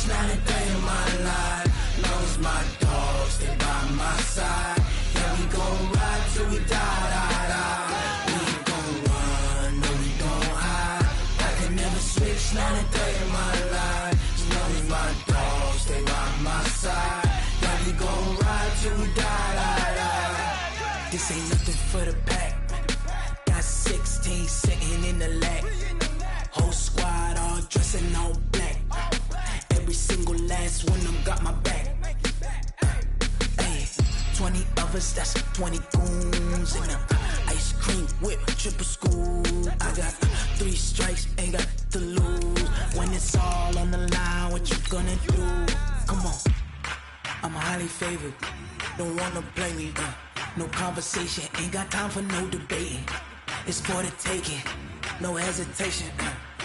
not a day in my life. Long as my dogs stay by my side. Yeah, we gon' ride till we die, die, die. We ain't gon' run, no, we gon' hide. I can never switch, not a day in my life. As long as my dogs stay by my side. Yeah, we gon' ride till we die, die, die. This ain't nothing for the pack. Got 16 sitting in the lap. Whole squad all dressing all black. Every single last one of them got my back. Hey, 20 of us, that's 20 goons in the ice cream whip, triple scoop. I got 3 strikes, ain't got to lose. When it's all on the line, what you gonna do? Come on, I'm highly favored. Don't wanna play me, no conversation, ain't got time for no debating. It's for the taking, no hesitation.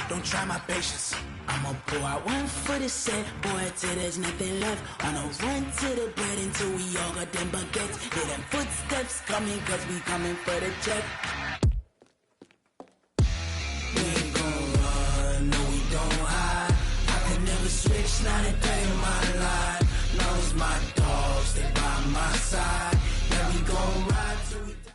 Don't try my patience. I'ma pour out one for the set, boy, till there's nothing left. On a run to the bread until we all got them baguettes. Hear them footsteps coming, cause we coming for the check. We ain't gon' run, no, we don't hide. I can never switch, not a day in my life. Long as my dogs stay by my side. Yeah, we gon' ride till we die.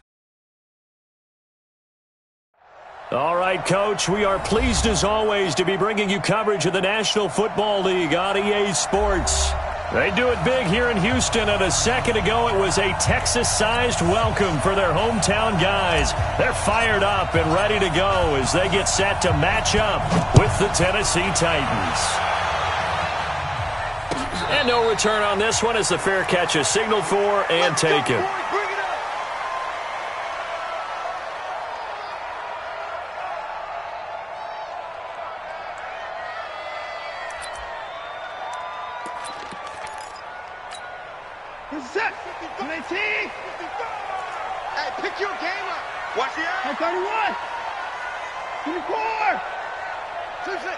All right, Coach, we are pleased as always to be bringing you coverage of the National Football League on EA Sports. They do it big here in Houston, and a second ago it was a Texas-sized welcome for their hometown guys. They're fired up and ready to go as they get set to match up with the Tennessee Titans. And no return on this one as the fair catch is signaled for and taken. Hey, pick your game up. Watch the eye. 31. 24. 26.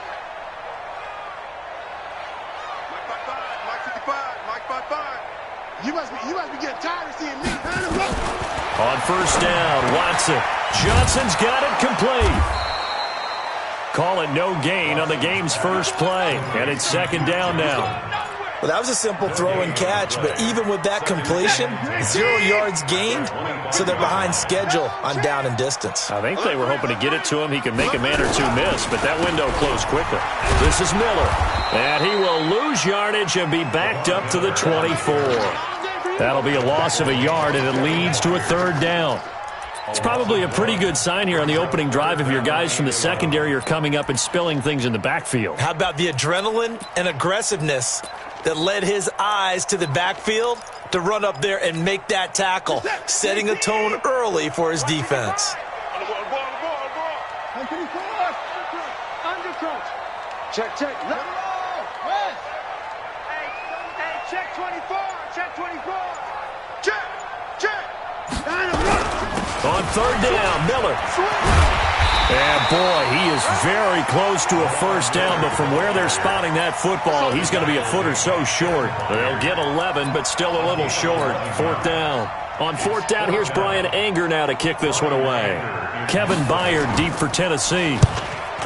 Mike 55. Mike 55. Mike 55. You must be getting tired of seeing me. On first down, Watson. Johnson's got it complete. Call it no gain on the game's first play. And it's second down now. Well, that was a simple throw and catch, but even with that completion, 0 yards gained, so they're behind schedule on down and distance. I think they were hoping to get it to him. He could make a man or two miss, but that window closed quickly. This is Miller, and he will lose yardage and be backed up to the 24. That'll be a loss of a yard, and it leads to a third down. It's probably a pretty good sign here on the opening drive if your guys from the secondary are coming up and spilling things in the backfield. How about the adrenaline and aggressiveness that led his eyes to the backfield to run up there and make that tackle, setting a tone early for his defense. Check. Hey, check 24. Check 24. Check. On third down, Miller. And, boy, he is very close to a first down, but from where they're spotting that football, he's going to be a foot or so short. They'll get 11, but still a little short. Fourth down. On fourth down, here's Brian Anger now to kick this one away. Kevin Byard deep for Tennessee.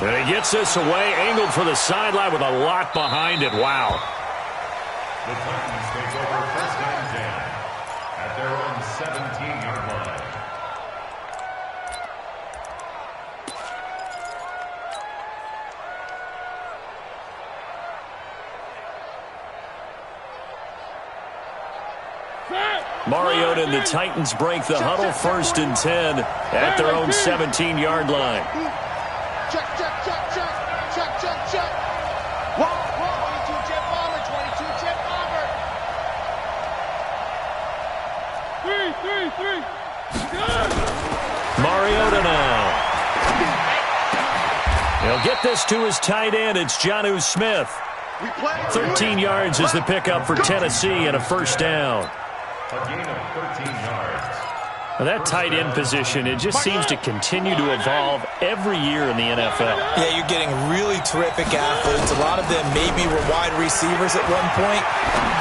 And he gets this away, angled for the sideline with a lot behind it. Wow. The Titans take over first and 10 at their own 17-yard line. Mariota and the Titans break the huddle, first and 10 at their own 17-yard line. Check. 22 jet bomber, 22 jet bomber. 3. Mariota now. He'll get this to his tight end. It's Jonnu Smith. 13 yards is the pickup for Tennessee and a first down. A gain of 13 yards. Now that tight end position, it just seems to continue to evolve every year in the NFL. Yeah, you're getting really terrific athletes. A lot of them maybe were wide receivers at one point.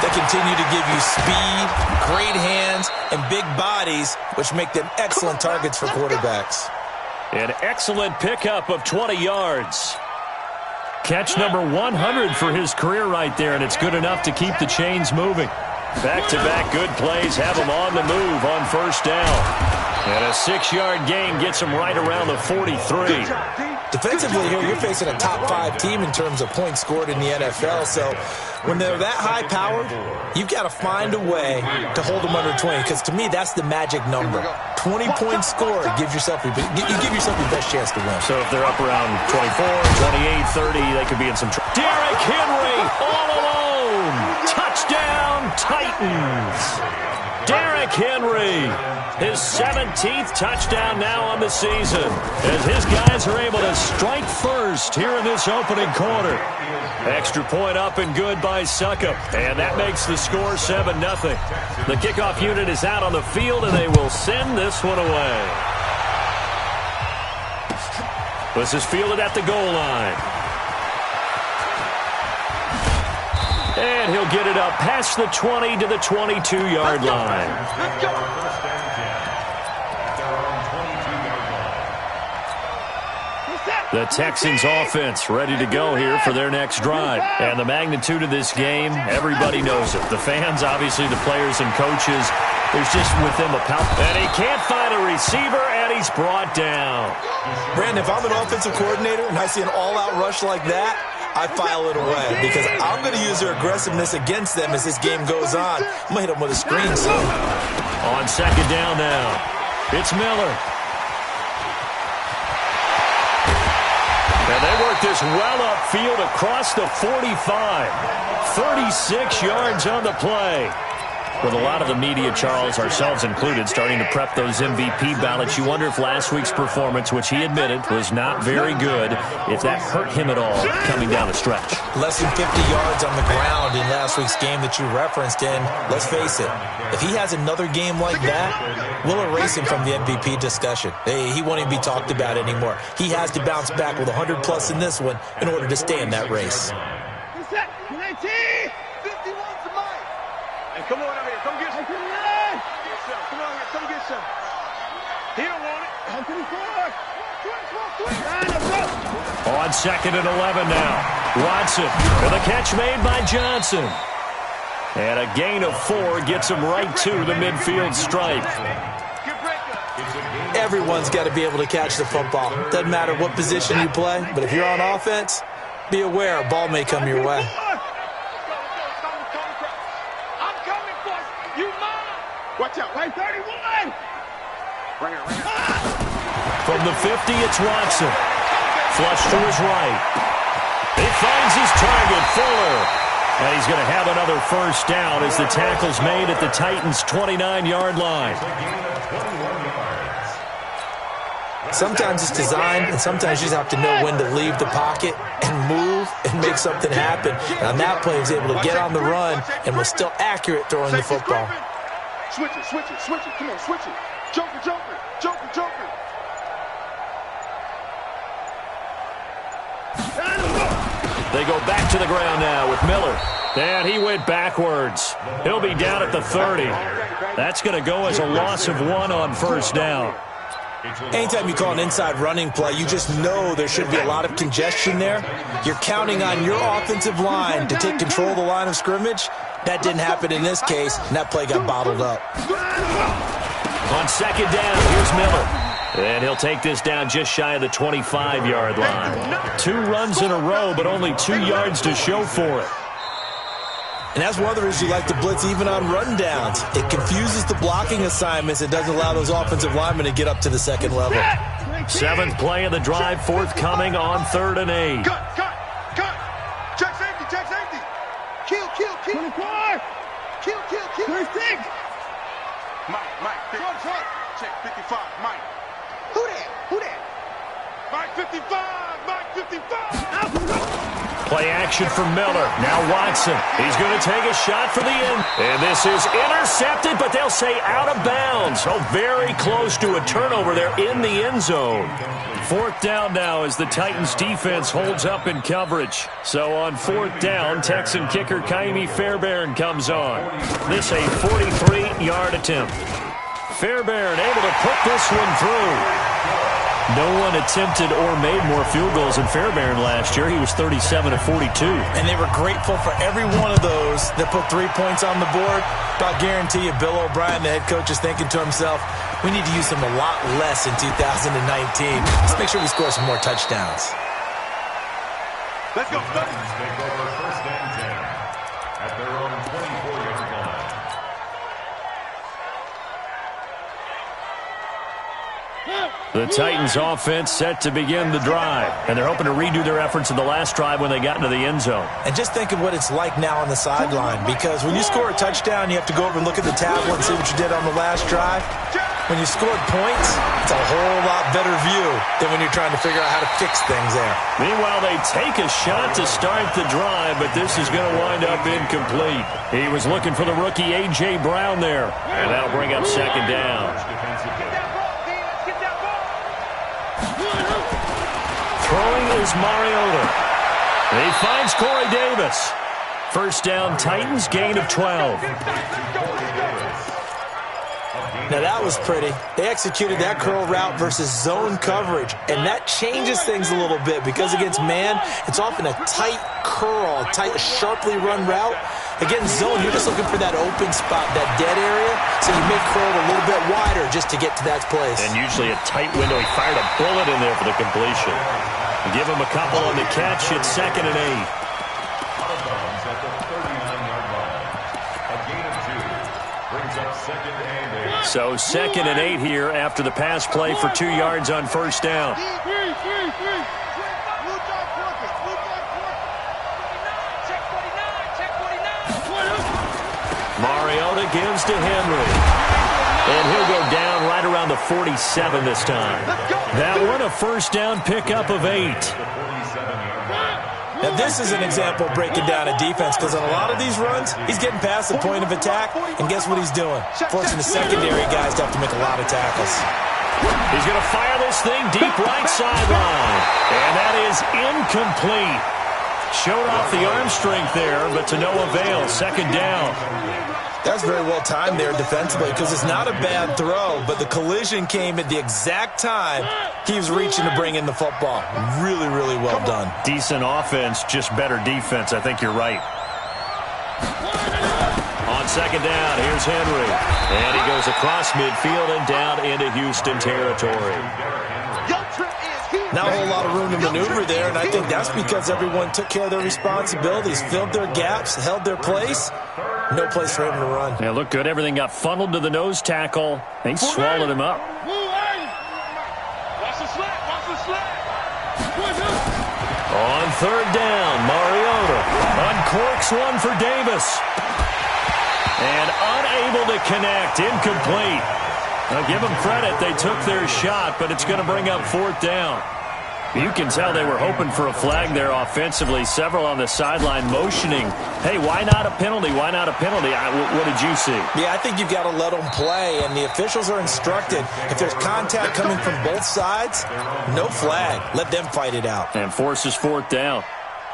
They continue to give you speed, great hands, and big bodies, which make them excellent targets for quarterbacks. An excellent pickup of 20 yards. Catch number 100 for his career right there, and it's good enough to keep the chains moving. Back-to-back good plays have him on the move on first down. And a 6-yard gain gets him right around the 43. Defensively here, you're facing a top-5 team in terms of points scored in the NFL. So when they're that high-powered, you've got to find a way to hold them under 20. Because to me, that's the magic number. 20 points scored gives yourself you give yourself your best chance to win. So if they're up around 24, 28, 30, they could be in some trouble. Derrick Henry all alone. Touchdown, Titans. Derrick Henry, his 17th touchdown now on the season, as his guys are able to strike first here in this opening quarter. Extra point up and good by Suckup, and that makes the score 7-0. The kickoff unit is out on the field, and they will send this one away. This is fielded at the goal line. And he'll get it up past the 20 to the 22-yard line. The Texans offense ready to go here for their next drive. And the magnitude of this game, everybody knows it. The fans, obviously the players and coaches, there's just with them a power. And he can't find a receiver, and he's brought down. Brandon, if I'm an offensive coordinator and I see an all-out rush like that, I file it away because I'm going to use their aggressiveness against them as this game goes on. I'm going to hit them with a screen soon. On second down now, it's Miller. And they work this well upfield across the 45. 36 yards on the play. With a lot of the media, Charles, ourselves included, starting to prep those MVP ballots, you wonder if last week's performance, which he admitted was not very good, if that hurt him at all coming down the stretch. Less than 50 yards on the ground in last week's game that you referenced, and let's face it, if he has another game like that, we'll erase him from the MVP discussion. He won't even be talked about anymore. He has to bounce back with 100-plus in this one in order to stay in that race. Come on over here. Come get some. Come on here. Come get some. He don't want it. On second and 11 now. Watson with a catch made by Johnson. And a gain of 4 gets him right to the midfield stripe. Everyone's got to be able to catch the football. Doesn't matter what position you play, but if you're on offense, be aware a ball may come your way. Watch out. Right 31. Right here. From the 50, it's Watson. Flush to his right. He finds his target, Fuller. And he's going to have another first down as the tackle's made at the Titans' 29-yard line. Sometimes it's designed, and sometimes you just have to know when to leave the pocket and move and make something happen. And on that play, he was able to get on the run and was still accurate throwing the football. Switch it, switch it, switch it. Come on, switch it. Joker, joker, joker, joker. They go back to the ground now with Miller. And he went backwards. He'll be down at the 30. That's going to go as a loss of 1 on first down. Anytime you call an inside running play, you just know there should be a lot of congestion there. You're counting on your offensive line to take control of the line of scrimmage. That didn't happen in this case, and that play got bottled up. On second down, here's Miller. And he'll take this down just shy of the 25-yard line. 2 runs in a row, but only 2 yards to show for it. And that's one of the reasons you like to blitz even on run downs. It confuses the blocking assignments and doesn't allow those offensive linemen to get up to the second level. 7th play of the drive, forthcoming on 3rd and 8. Cut. Check safety, check safety. Kill. 24. Kill. 26. Mike. Check 55, Mike. Who that? Mike 55. Play action from Miller. Now Watson. He's going to take a shot for the end. And this is intercepted, but they'll say out of bounds. Oh, very close to a turnover there in the end zone. 4th down now as the Titans defense holds up in coverage. So on 4th down, Texan kicker Kaimi Fairbairn comes on. This a 43-yard attempt. Fairbairn able to put this one through. No one attempted or made more field goals in Fairbairn last year. He was 37 of 42. And they were grateful for every one of those that put 3 points on the board. But I'll guarantee you, Bill O'Brien, the head coach, is thinking to himself, we need to use him a lot less in 2019. Let's make sure we score some more touchdowns. Let's go. Titans take over first and 10 at their own 24-yard line. The Titans offense set to begin the drive, and they're hoping to redo their efforts in the last drive when they got into the end zone. And just think of what it's like now on the sideline, because when you score a touchdown, you have to go over and look at the tablet and see what you did on the last drive. When you scored points, it's a whole lot better view than when you're trying to figure out how to fix things there. Meanwhile, they take a shot to start the drive, but this is going to wind up incomplete. He was looking for the rookie A.J. Brown there, and that'll bring up second down. Throwing is Mariota. He finds Corey Davis. First down, Titans, gain of 12. Now that was pretty. They executed that curl route versus zone coverage, and that changes things a little bit because against man, it's often a tight curl, tight, sharply run route. Against zone, you're just looking for that open spot, that dead area, so you make curl a little bit wider just to get to that place. And usually a tight window. He fired a bullet in there for the completion. Give him a couple on the catch. It's second and 8. Out of bounds at the 39-yard line. A gain of 2 brings up second and 8. So second and 8 here after the pass play for 2 yards on first down. Mariota gives to Henry. And he'll go down right around the 47 this time. That one a first down pickup of 8. Now this is an example of breaking down a defense, because on a lot of these runs, he's getting past the point of attack, and guess what he's doing? Forcing the secondary guys to have to make a lot of tackles. He's going to fire this thing deep right sideline. And that is incomplete. Showed off the arm strength there, but to no avail. Second down. That's very well timed there defensively, because it's not a bad throw, but the collision came at the exact time he was reaching to bring in the football. Really, really well done. Decent offense, just better defense. I think you're right. On second down, here's Henry. And he goes across midfield and down into Houston territory. Not a whole lot of room to maneuver there, and I think that's because everyone took care of their responsibilities, filled their gaps, held their place. No place for him to run. Yeah, looked good. Everything got funneled to the nose tackle. They swallowed him up. On third down, Mariota uncorks one for Davis. And unable to connect, incomplete. Now give them credit, they took their shot, but it's going to bring up fourth down. You can tell they were hoping for a flag there offensively. Several on the sideline motioning, hey, why not a penalty? Why not a penalty? What did you see? Yeah, I think you've got to let them play, and the officials are instructed, if there's contact coming from both sides, no flag. Let them fight it out. And forces fourth down.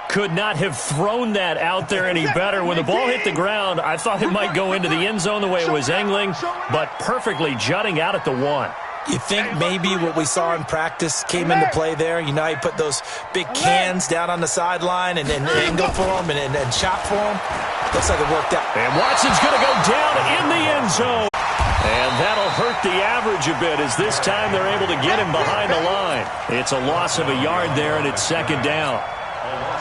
Could not have thrown that out there any better. When the ball hit the ground, I thought it might go into the end zone the way it was angling, but perfectly jutting out at the 1. You think maybe what we saw in practice came into play there? You know, you put those big cans down on the sideline and angle for them and chop for them. Looks like it worked out. And Watson's going to go down in the end zone. And that'll hurt the average a bit, as this time they're able to get him behind the line. It's a loss of a yard there, and it's second down.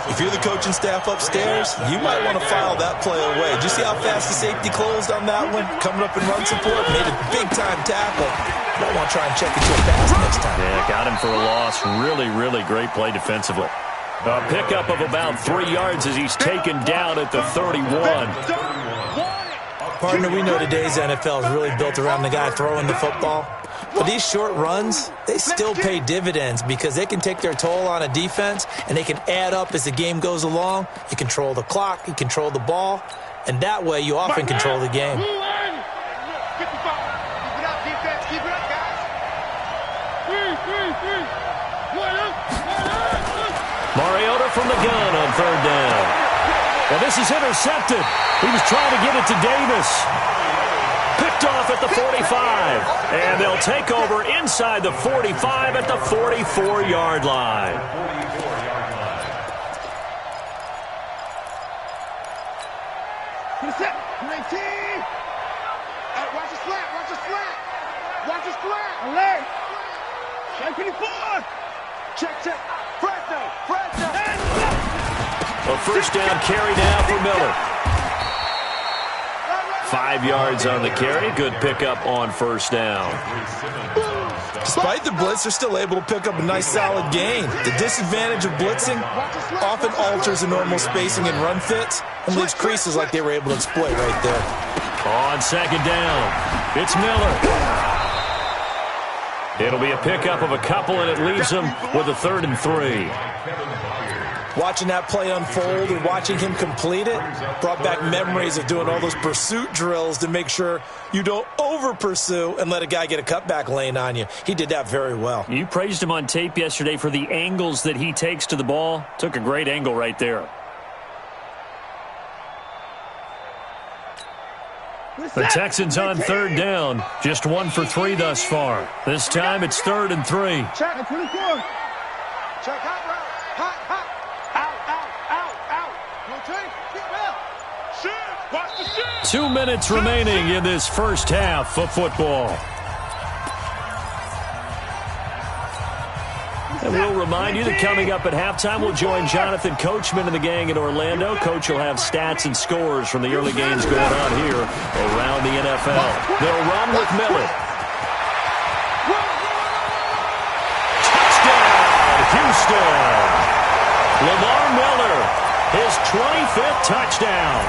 If you're the coaching staff upstairs, you might want to file that play away. Did you see how fast the safety closed on that one? Coming up in run support, made a big-time tackle. Might want to try and check into a pass next time. Yeah, got him for a loss. Really, really great play defensively. A pickup of about 3 yards as he's taken down at the 31. Partner, we know today's NFL is really built around the guy throwing the football. But these short runs, they still pay dividends because they can take their toll on a defense, and they can add up as the game goes along. You control the clock, you control the ball, and that way you often control the game. Mariota from the gun on third down. Well, this is intercepted. He was trying to get it to Davis. Picked picked off at the 45. And they'll take over inside the 45 at the 44-yard line. Set. 19. Watch the slant. Watch the slant. Watch the slant. Alert. Check 24. Check. Fresno. A first down carry now for Miller. 5 yards on the carry. Good pickup on first down. Despite the blitz, they're still able to pick up a nice solid gain. The disadvantage of blitzing often alters the normal spacing and run fits and leaves creases like they were able to exploit right there. On second down, it's Miller. It'll be a pickup of a couple, and it leaves them with a 3rd and 3. Watching that play unfold and watching him complete it brought back memories of doing all those pursuit drills to make sure you don't over-pursue and let a guy get a cutback lane on you. He did that very well. You praised him on tape yesterday for the angles that he takes to the ball. Took a great angle right there. The Texans on 3rd down. Just 1 for 3 thus far. This time it's 3rd and 3. Check. 24. Check hot route. Hot. Out. Rotate. Keep out. Shoot. Watch the shoot. 2 minutes remaining in this first half of football. And we'll remind you that coming up at halftime, we'll join Jonathan Coachman and the gang in Orlando. Coach will have stats and scores from the early games going on here around the NFL. They'll run with Miller. Touchdown, Houston. Lamar Miller, his 25th touchdown,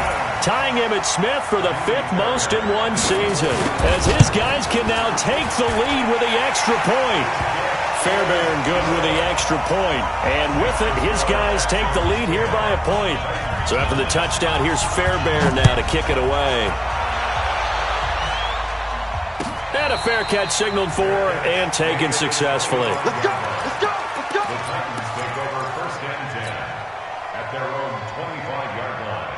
tying Emmitt Smith for the 5th most in one season, as his guys can now take the lead with the extra point. Fairbairn good with the extra point, and with it, his guys take the lead here by a point. So after the touchdown, here's Fairbairn now to kick it away. And a fair catch signaled for and taken successfully. Let's go. The Titans take over 1st and 10 at their own 25-yard line.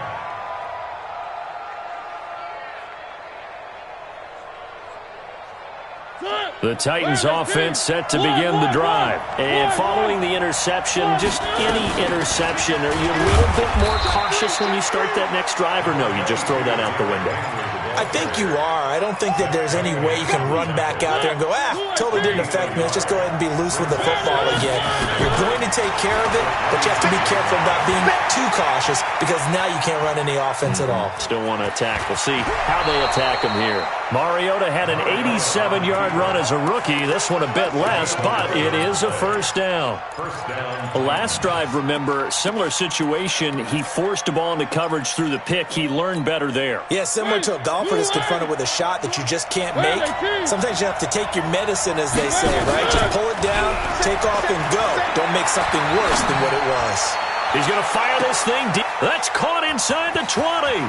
The Titans offense set to begin the drive. And following the interception, just any interception, are you a little bit more cautious when you start that next drive, or no, you just throw that out the window? I think you are. I don't think that there's any way you can run back out there and go, totally didn't affect me. Let's just go ahead and be loose with the football again. You're going to take care of it, but you have to be careful about being too cautious because now you can't run any offense at all. Still want to attack. We'll see how they attack him here. Mariota had an 87-yard run as a rookie. This one a bit less, but it is a first down. The last drive, remember, similar situation. He forced a ball into coverage through the pick. He learned better there. Yeah, similar to a golfer that's confronted with a shot that you just can't make. Sometimes you have to take your medicine, as they say, right? Just pull it down, take off, and go. Don't make something worse than what it was. He's going to fire this thing deep. That's caught inside the 20.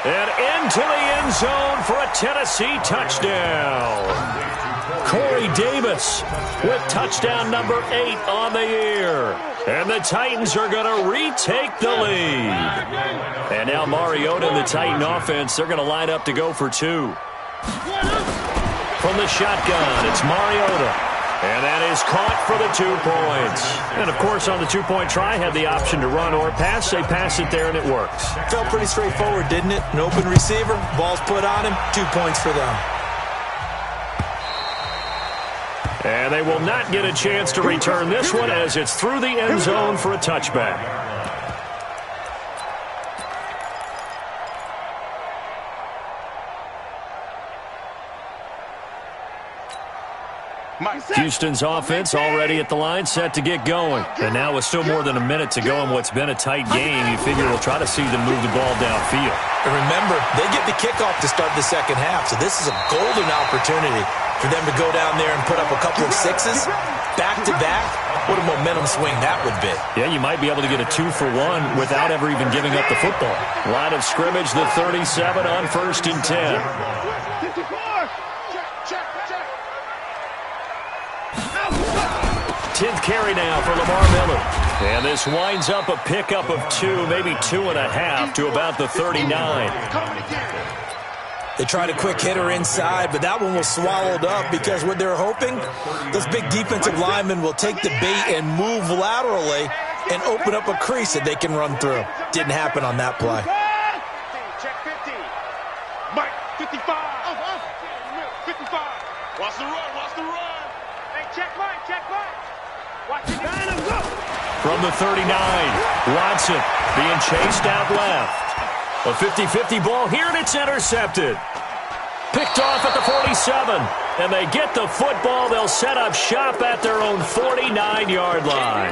And into the end zone for a Tennessee touchdown. Corey Davis with touchdown number 8 on the year. And the Titans are going to retake the lead. And now Mariota and the Titan offense, they're going to line up to go for 2. From the shotgun, it's Mariota. And that is caught for the 2 points. And, of course, on the 2-point try, had the option to run or pass. They pass it there, and it works. Felt pretty straightforward, didn't it? An open receiver, ball's put on him, 2 points for them. And they will not get a chance to return this one as it's through the end zone for a touchback. Houston's offense already at the line, set to get going. And now with still more than a minute to go in what's been a tight game, you figure we'll try to see them move the ball downfield. And remember, they get the kickoff to start the second half, so this is a golden opportunity for them to go down there and put up a couple of 6s back-to-back. What a momentum swing that would be. Yeah, you might be able to get a 2-for-1 without ever even giving up the football. Line of scrimmage, the 37 on 1st and 10. 10th carry now for Lamar Miller. And this winds up a pickup of 2, maybe 2.5 to about the 39. They tried a quick hitter inside, but that one was swallowed up because what they're hoping, those big defensive linemen will take the bait and move laterally and open up a crease that they can run through. Didn't happen on that play. Check 50. Mike, 55. 55. Watch the run, watch the run. Hey, check Mike, check Mike. Watch it. Go. From the 39, Watson being chased out left. A 50-50 ball here, and it's intercepted. Picked off at the 47, and they get the football. They'll set up shop at their own 49-yard line.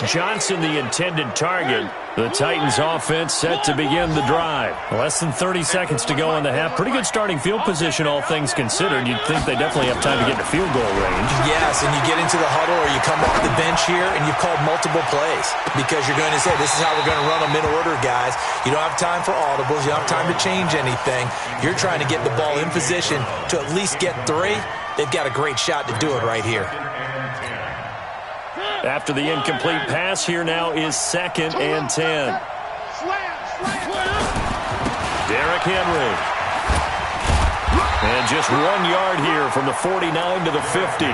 Johnson, the intended target. The Titans offense set to begin the drive. Less than 30 seconds to go in the half. Pretty good starting field position, all things considered. You'd think they definitely have time to get into field goal range. Yes, and you get into the huddle or you come off the bench here and you've called multiple plays because you're going to say, this is how we're going to run them in order, guys. You don't have time for audibles. You don't have time to change anything. You're trying to get the ball in position to at least get 3. They've got a great shot to do it right here. After the incomplete pass, here now is 2nd and 10. Derrick Henry. And just 1 yard here from the 49 to the 50.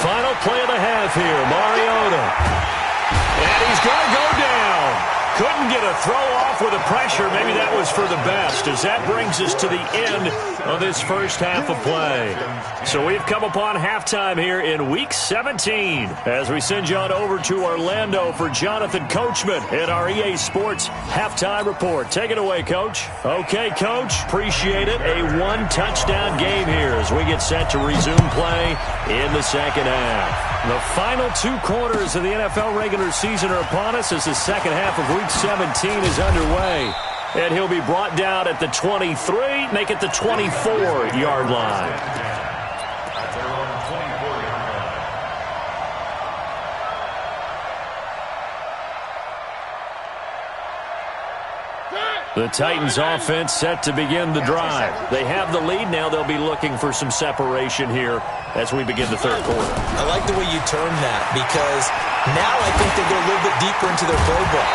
Final play of the half here, Mariota. And he's going to go down. Couldn't get a throw off with the pressure. Maybe that was for the best, as that brings us to the end of this first half of play. So we've come upon halftime here in Week 17 as we send you on over to Orlando for Jonathan Coachman in our EA Sports Halftime Report. Take it away, Coach. Okay, Coach. Appreciate it. A 1-touchdown game here as we get set to resume play in the second half. The final 2 quarters of the NFL regular season are upon us as the second half of Week 17 is underway. And he'll be brought down at the 23, make it the 24-yard line. The Titans offense set to begin the drive. They have the lead. Now they'll be looking for some separation here as we begin the third quarter. I like the way you termed that because now I think they go a little bit deeper into their playbook.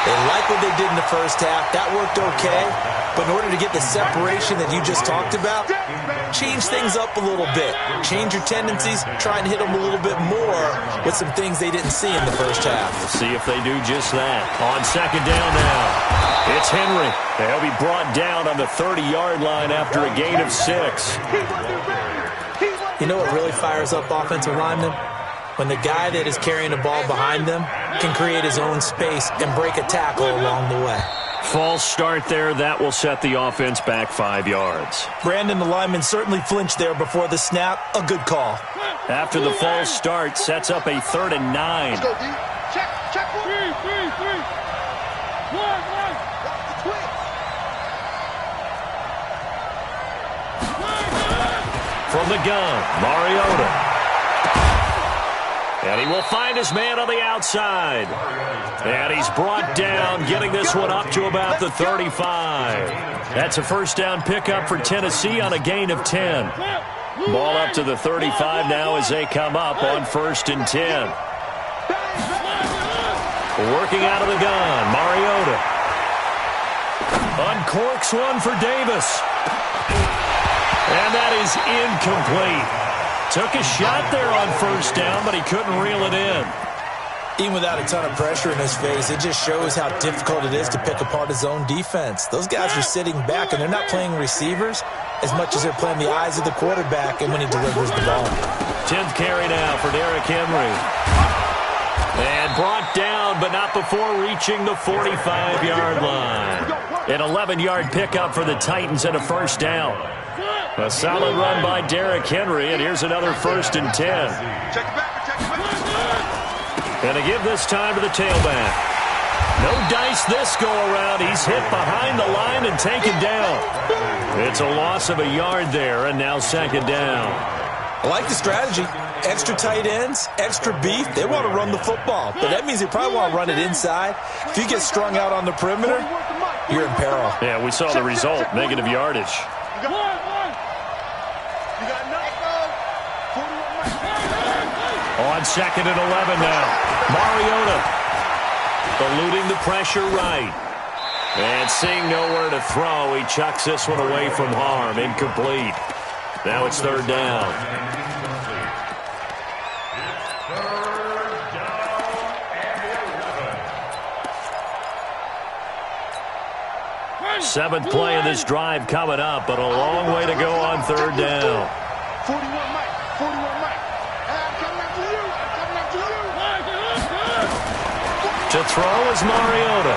They like what they did in the first half. That worked okay. But in order to get the separation that you just talked about, change things up a little bit. Change your tendencies. Try and hit them a little bit more with some things they didn't see in the first half. We'll see if they do just that. On second down now, it's Henry. He'll be brought down on the 30-yard line after a gain of 6. You know what really fires up offensive linemen? When the guy that is carrying the ball behind them can create his own space and break a tackle along the way. False start there. That will set the offense back 5 yards. Brandon, the lineman certainly flinched there before the snap. A good call. After the false start, sets up a 3rd and 9. Let's go, D. Check. 3. 1. From the gun, Mariota. And he will find his man on the outside. And he's brought down, getting this one up to about the 35. That's a first down pickup for Tennessee on a gain of 10. Ball up to the 35 now as they come up on 1st and 10. Working out of the gun, Mariota. Uncorks one for Davis. And that is incomplete. Took a shot there on 1st down, but he couldn't reel it in. Even without a ton of pressure in his face, it just shows how difficult it is to pick apart his own defense. Those guys are sitting back, and they're not playing receivers as much as they're playing the eyes of the quarterback and when he delivers the ball. 10th carry now for Derrick Henry. And brought down, but not before reaching the 45-yard line. An 11-yard pickup for the Titans and a 1st down. A solid run by Derrick Henry, and here's another 1st and 10. And to give this time to the tailback. No dice this go-around. He's hit behind the line and taken down. It's a loss of a yard there, and now 2nd down. I like the strategy. Extra tight ends, extra beef. They want to run the football, but that means they probably want to run it inside. If you get strung out on the perimeter, you're in peril. Yeah, we saw the result, negative yardage. On 2nd and 11 now. Mariota eluding the pressure right. And seeing nowhere to throw, he chucks this one away from harm. Incomplete. Now it's 3rd down. Seventh play of this drive coming up, but a long way to go on 3rd down. 41 Mike. 41 Mike. I'm coming after you. I'm coming after you. To throw is Mariota.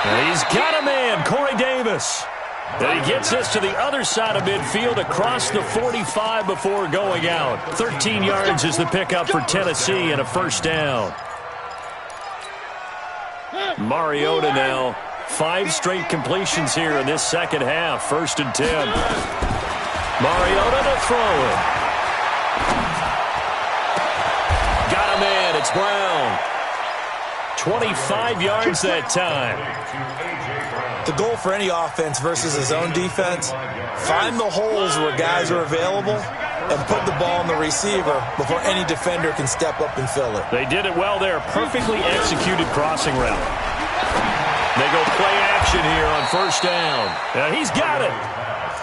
And he's got a man, Corey Davis. And he gets this to the other side of midfield across the 45 before going out. 13 yards is the pickup for Tennessee and a 1st down. Mariota now. 5 straight completions here in this second half. 1st and 10. Mariota to throw it. Got a man. It's Brown. 25 yards that time. The goal for any offense versus his own defense, find the holes where guys are available and put the ball on the receiver before any defender can step up and fill it. They did it well there. Perfectly executed crossing route. They go play action here on 1st down. Now he's got it.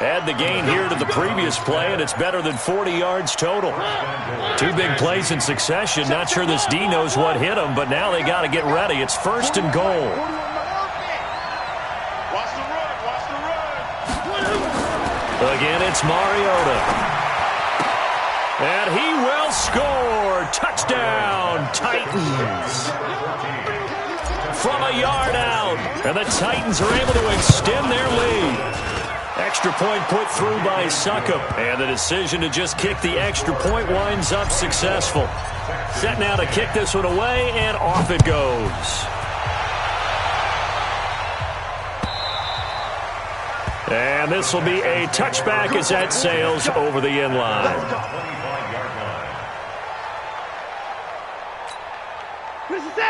Add the gain here to the previous play, and it's better than 40 yards total. 2 big plays in succession. Not sure this D knows what hit him, but now they got to get ready. It's 1st and goal. Watch the run. Watch the run. Again, it's Mariota. And he will score. Touchdown, Titans. From a yard out. And the Titans are able to extend their lead. Extra point put through by Succop. And the decision to just kick the extra point winds up successful. Set now to kick this one away, and off it goes. And this will be a touchback as that sails over the end line.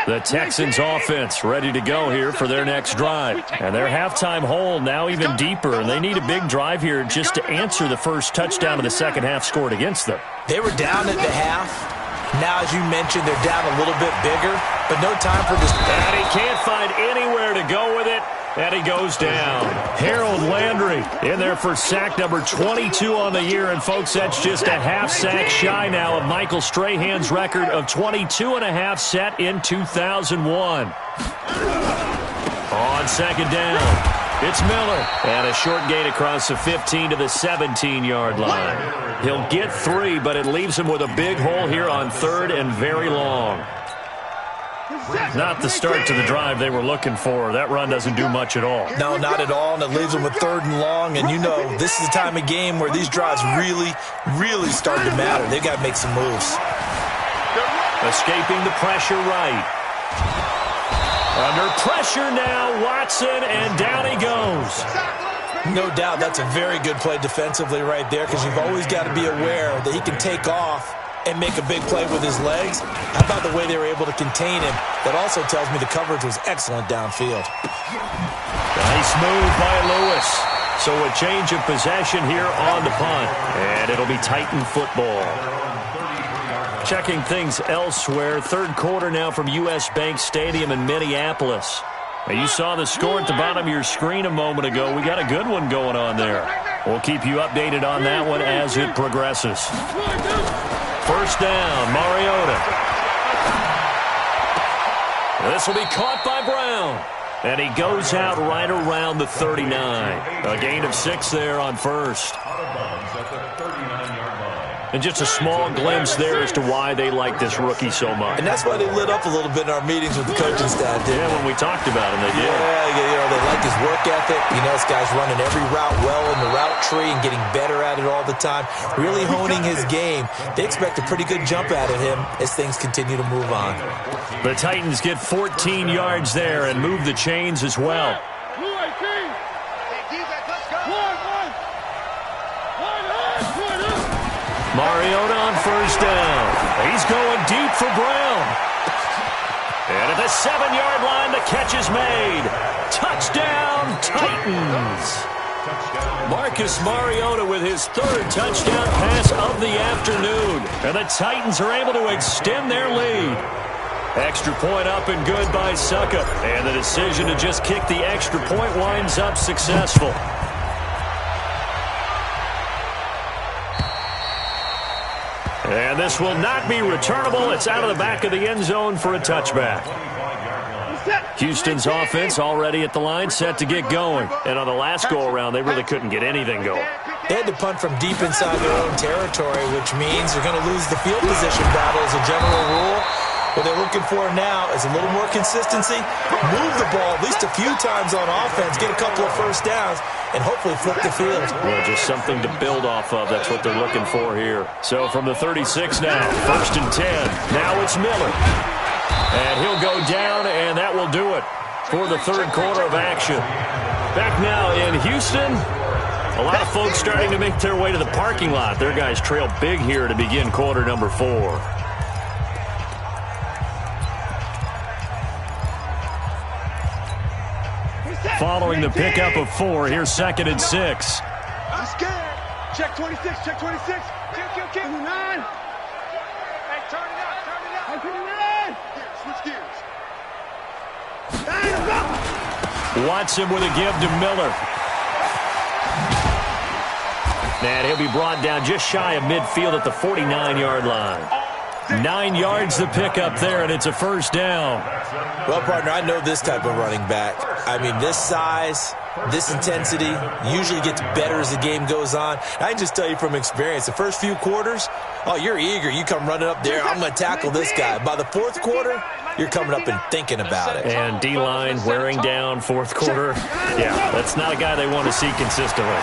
The Texans offense ready to go here for their next drive. And their halftime hole now even deeper, and they need a big drive here just to answer the first touchdown of the second half scored against them. They were down at the half. Now, as you mentioned, they're down a little bit bigger, but no time for this. And he can't find anywhere to go with it, and he goes down. Harold Landry in there for sack number 22 on the year, and folks, that's just a half sack shy now of Michael Strahan's record of 22.5 set in 2001. On 2nd down, it's Miller, and a short gain across the 15 to the 17-yard line. He'll get 3, but it leaves him with a big hole here on 3rd and very long. Not the start to the drive they were looking for. That run doesn't do much at all. No, not at all, and it leaves them with 3rd and long. And you know, this is the time of game where these drives really start to matter. They've got to make some moves. Escaping the pressure right. Under pressure now, Watson, and down he goes. No doubt that's a very good play defensively right there, because you've always got to be aware that he can take off and make a big play with his legs. How about the way they were able to contain him? That also tells me the coverage was excellent downfield. Nice move by Lewis. So a change of possession here on the punt, and it'll be Titan football. Checking things elsewhere, 3rd quarter now from U.S. Bank Stadium in Minneapolis. Now, you saw the score at the bottom of your screen a moment ago. We got a good one going on there. We'll keep you updated on that one as it progresses. 1st down, Mariota. This will be caught by Brown. And he goes out right around the 39. A gain of 6 there on 1st. And just a small glimpse there as to why they like this rookie so much. And that's why they lit up a little bit in our meetings with the coaching staff, didn't they? When we talked about him, they did. Yeah, you know, they like his work ethic. You know, this guy's running every route well in the route tree and getting better at it all the time. Really honing his game. They expect a pretty good jump out of him as things continue to move on. The Titans get 14 yards there and move the chains as well. Mariota on 1st down. He's going deep for Brown. And at the 7-yard line, the catch is made. Touchdown, Titans. Marcus Mariota with his third touchdown pass of the afternoon. And the Titans are able to extend their lead. Extra point up and good by Succa. And the decision to just kick the extra point winds up successful. And this will not be returnable. It's out of the back of the end zone for a touchback. Houston's offense already at the line, set to get going. And on the last go-around, they really couldn't get anything going. They had to punt from deep inside their own territory, which means they're going to lose the field position battle as a general rule. What they're looking for now is a little more consistency, move the ball at least a few times on offense, get a couple of first downs, and hopefully flip the field. Well, just something to build off of. That's what they're looking for here. So from the 36 now, 1st and 10. Now it's Miller. And he'll go down, and that will do it for the third quarter of action. Back now in Houston. A lot of folks starting to make their way to the parking lot. Their guys trail big here to begin quarter number 4. Following the pickup of 4, here's 2nd and 6. I'm scared. Check 26, check 26. Kick. 9. Hey, turn it up. Switch gears. Watson with a give to Miller. And he'll be brought down just shy of midfield at the 49-yard line. 9 yards the pickup there, and it's a first down. Well, partner, I know this type of running back. I mean, this size, this intensity usually gets better as the game goes on. I can just tell you from experience, the first few quarters, oh, you're eager. You come running up there, I'm going to tackle this guy. By the fourth quarter, you're coming up and thinking about it. And D-line wearing down fourth quarter. Yeah, that's not a guy they want to see consistently.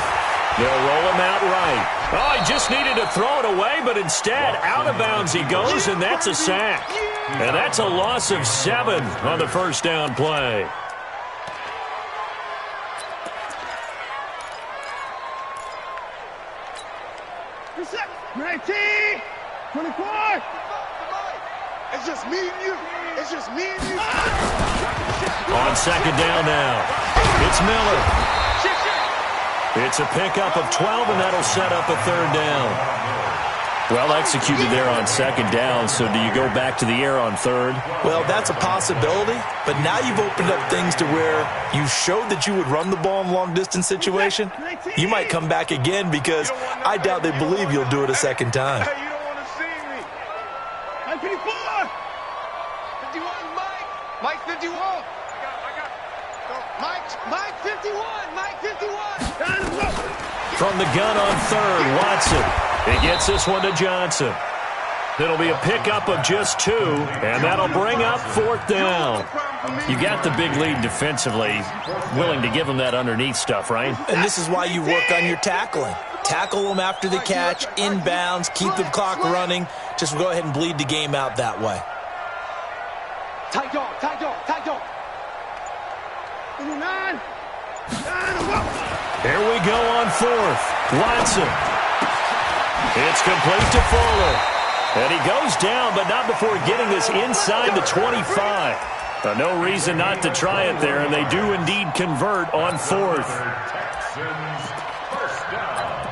They'll roll him out right. Oh, he just needed to throw it away, but instead, out of bounds he goes, and that's a sack. And that's a loss of 7 on the first down play. It's just me and you. On second down now, it's Miller. It's a pickup of 12, and that'll set up a third down. Well executed there on second down, so do you go back to the air on third? Well, that's a possibility, but now you've opened up things to where you showed that you would run the ball in a long-distance situation. You might come back again because I doubt they believe you'll do it a second time. Hey, you don't want to see me. I'm 54. 51, Mike. Mike 51. I got Mike 51. Mike 51. From the gun on third, Watson. He gets this one to Johnson. It'll be a pickup of just 2, and that'll bring up fourth down. You got the big lead defensively, willing to give them that underneath stuff, right? And this is why you work on your tackling. Tackle them after the catch, inbounds, keep the clock running. Just go ahead and bleed the game out that way. Tight dog. 9. Here we go on fourth. Watson. It's complete to Fuller. And he goes down, but not before getting this inside the 25. No reason not to try it there, and they do indeed convert on fourth. Texans first down.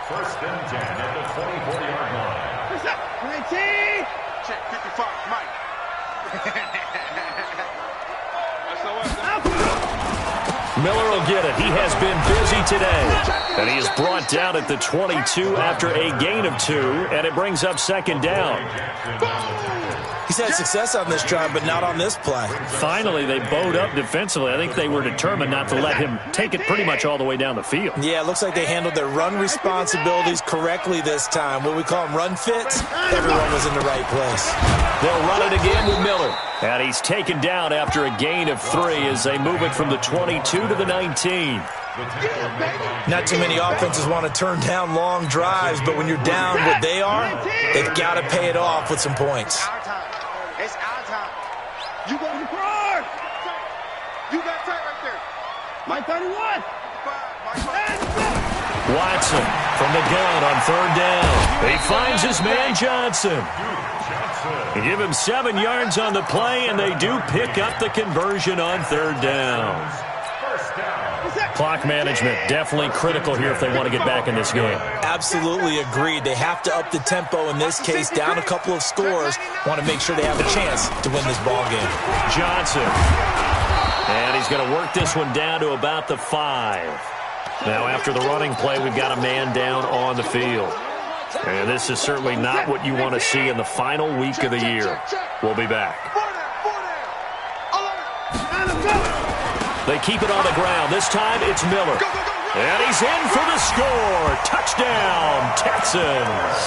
1st and 10 at the 24-yard line. 19. Check 55, Mike. Miller will get it. He has been busy today. And he is brought down at the 22 after a gain of 2, and it brings up second down. He's had success on this drive, but not on this play. Finally, they bowed up defensively. I think they were determined not to let him take it pretty much all the way down the field. Yeah, it looks like they handled their run responsibilities correctly this time. What we call them run fits, everyone was in the right place. They'll run it again with Miller. And he's taken down after a gain of 3 as they move it from the 22 to the 19. Not too many offenses want to turn down long drives, but when you're down what they are, they've got to pay it off with some points. It's our time. You go to the car. You got tight right there. Mike 31. Watson from the gun on third down. He finds his man Johnson. They give him 7 yards on the play, and they do pick up the conversion on third down. First down. Clock management, definitely critical here if they want to get back in this game. Absolutely agreed. They have to up the tempo in this case, down a couple of scores. Want to make sure they have a chance to win this ball game. Johnson. And he's going to work this one down to about the 5. Now, after the running play, we've got a man down on the field. And this is certainly not what you want to see in the final week of the year. We'll be back. They keep it on the ground. This time, it's Miller. And he's in for the score. Touchdown, Texans.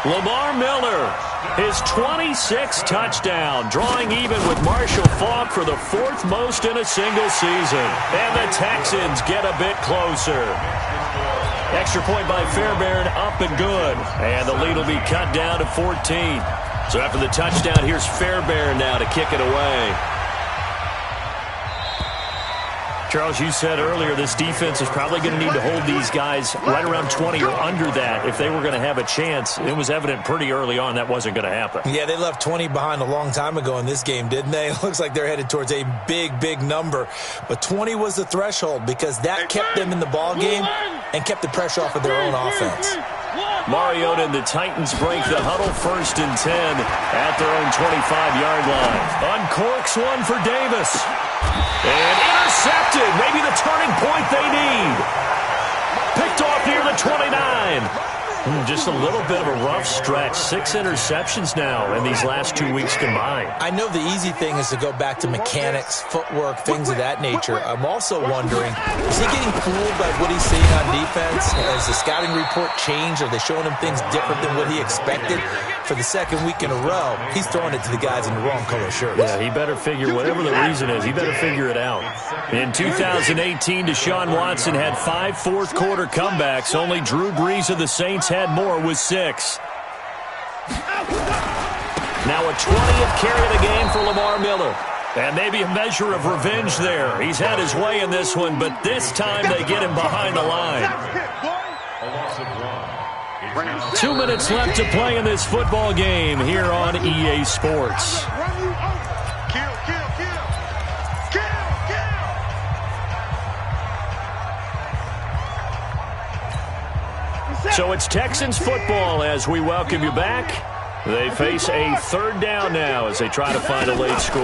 Lamar Miller, his 26th touchdown, drawing even with Marshall Faulk for the 4th most in a single season. And the Texans get a bit closer. Extra point by Fairbairn, up and good. And the lead will be cut down to 14. So after the touchdown, here's Fairbairn now to kick it away. Charles, you said earlier this defense is probably going to need to hold these guys right around 20 or under that if they were going to have a chance. It was evident pretty early on that wasn't going to happen. Yeah, they left 20 behind a long time ago in this game, didn't they? It looks like they're headed towards a big, big number. But 20 was the threshold because that kept them in the ball game and kept the pressure off of their own offense. Mariota and the Titans break the huddle, 1st and 10 at their own 25-yard line. Uncorks one for Davis. And intercepted. Maybe the turning point they need. Picked off near the 29. Just a little bit of a rough stretch. 6 interceptions now in these last 2 weeks combined. I know the easy thing is to go back to mechanics, footwork, things of that nature. I'm also wondering, is he getting fooled by what he's seeing on defense? Has the scouting report changed? Are they showing him things different than what he expected? For the 2nd week in a row, he's throwing it to the guys in the wrong color shirts. Yeah, he better figure, whatever the reason is, he better figure it out. In 2018, Deshaun Watson had 5 fourth-quarter comebacks. Only Drew Brees of the Saints had more with 6. Now a 20th carry of the game for Lamar Miller. And maybe a measure of revenge there. He's had his way in this one, but this time they get him behind the line. 2 minutes left to play in this football game here on EA Sports. So it's Texans football as we welcome you back. They face a 3rd down now as they try to find a late score.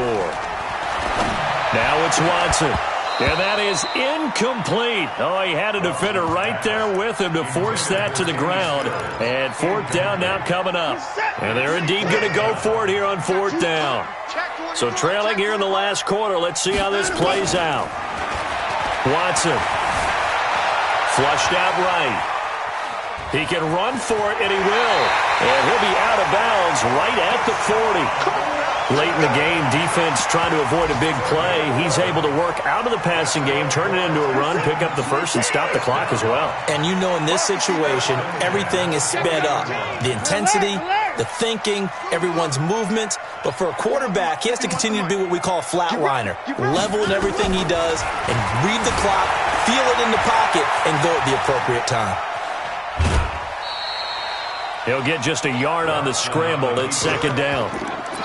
Now it's Watson. And that is incomplete. Oh, he had a defender right there with him to force that to the ground. And 4th down now coming up. And they're indeed going to go for it here on 4th down. So trailing here in the last quarter. Let's see how this plays out. Watson. Flushed out right. He can run for it, and he will. And he'll be out of bounds right at the 40. Late in the game, defense trying to avoid a big play. He's able to work out of the passing game, turn it into a run, pick up the first, and stop the clock as well. And you know in this situation, everything is sped up. The intensity, the thinking, everyone's movement. But for a quarterback, he has to continue to be what we call a flatliner. Level in everything he does and read the clock, feel it in the pocket, and go at the appropriate time. He'll get just a yard on the scramble. It's 2nd down.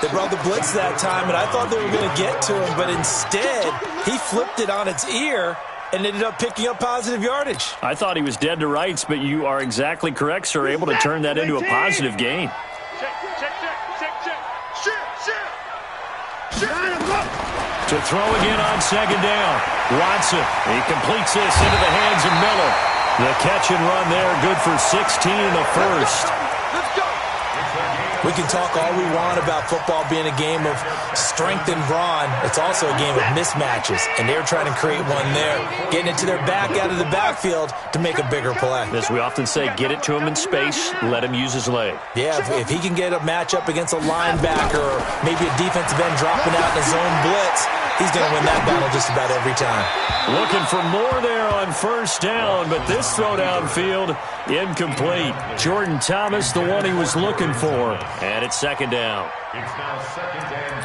They brought the blitz that time, and I thought they were going to get to him, but instead, he flipped it on its ear and ended up picking up positive yardage. I thought he was dead to rights, but you are exactly correct, sir, able to turn that into a positive gain. To throw again on 2nd down. Watson, he completes this into the hands of Miller. The catch and run there, good for 16 and a first. We can talk all we want about football being a game of strength and brawn. It's also a game of mismatches, and they're trying to create one there, getting it to their back out of the backfield to make a bigger play. As we often say, get it to him in space, let him use his leg. Yeah, if he can get a matchup against a linebacker or maybe a defensive end dropping out in a zone blitz, he's going to win that battle just about every time. Looking for more there on 1st down, but this throw downfield, incomplete. Jordan Thomas, the one he was looking for. And it's 2nd down. It's now 2nd and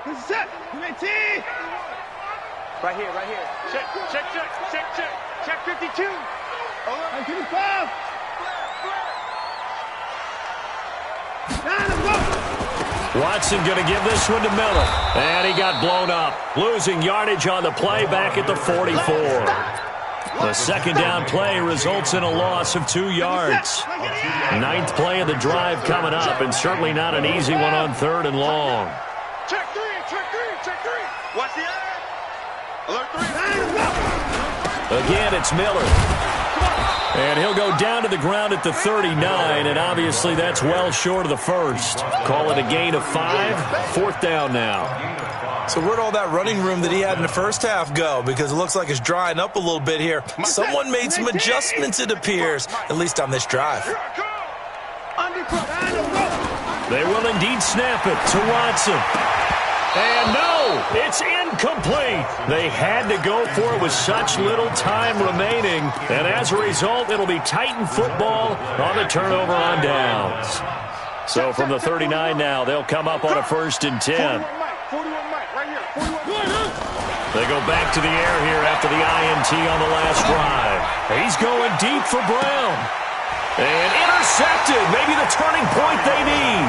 10. Set. Right here, right here. Check, check, check, check, check. Check 52. 55. 9 o'clock. Watson going to give this one to Miller. And he got blown up. Losing yardage on the play back at the 44. The second down play results in a loss of 2 yards. 9th play of the drive coming up, and certainly not an easy one on 3rd and long. Check three, check three, check three. Watch the eye. Alert 3. Again, it's Miller. And he'll go down to the ground at the 39, and obviously that's well short of the first. Call it a gain of 5. 4th down now. So where'd all that running room that he had in the first half go? Because it looks like it's drying up a little bit here. Someone made some adjustments, it appears, at least on this drive. They will indeed snap it to Watson. And no, it's incomplete. They had to go for it with such little time remaining. And as a result, it'll be Titan football on the turnover on downs. So from the 39 now, they'll come up on a 1st and 10. 41 Mike, right here. 41. They go back to the air here after the INT on the last drive. He's going deep for Brown. And intercepted. Maybe the turning point they need.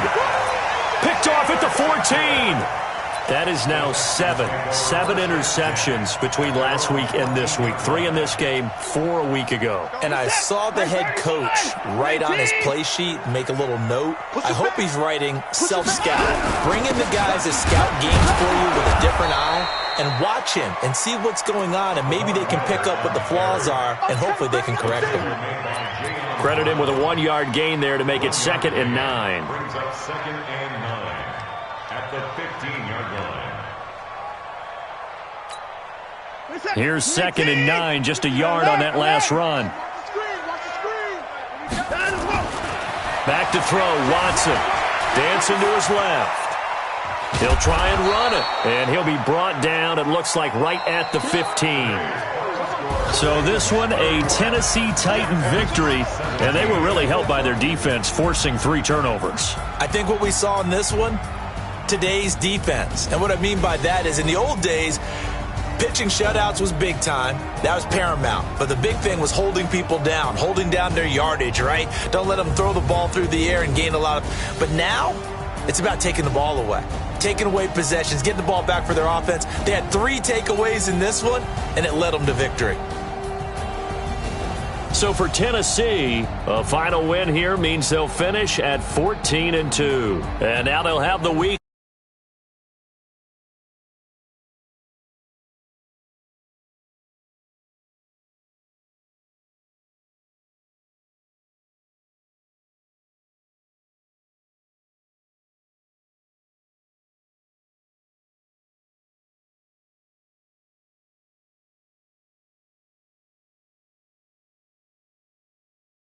Picked off at the 14. That is now 7 interceptions between last week and this week. 3 in this game, 4 a week ago. And I saw the head coach write on his play sheet, make a little note. I hope he's writing self-scout. Bring in the guys that scout games for you with a different eye and watch him and see what's going on, and maybe they can pick up what the flaws are, and hopefully they can correct them. Credit him with a 1-yard gain there to make it 2nd and 9. Brings up 2nd and 9 at the 15-yard line. Here's 2nd and 9, just a yard on that last run. Back to throw, Watson. Dancing to his left. He'll try and run it, and he'll be brought down, it looks like, right at the 15. So this one, a Tennessee Titan victory, and they were really helped by their defense, forcing 3 turnovers. I think what we saw in this one, today's defense. And what I mean by that is in the old days, pitching shutouts was big time. That was paramount. But the big thing was holding people down, holding down their yardage, right? Don't let them throw the ball through the air and gain a lot of... But now, it's about taking the ball away. Taking away possessions, getting the ball back for their offense. They had 3 takeaways in this one, and it led them to victory. So for Tennessee, a final win here means they'll finish at 14-2. And now they'll have the week.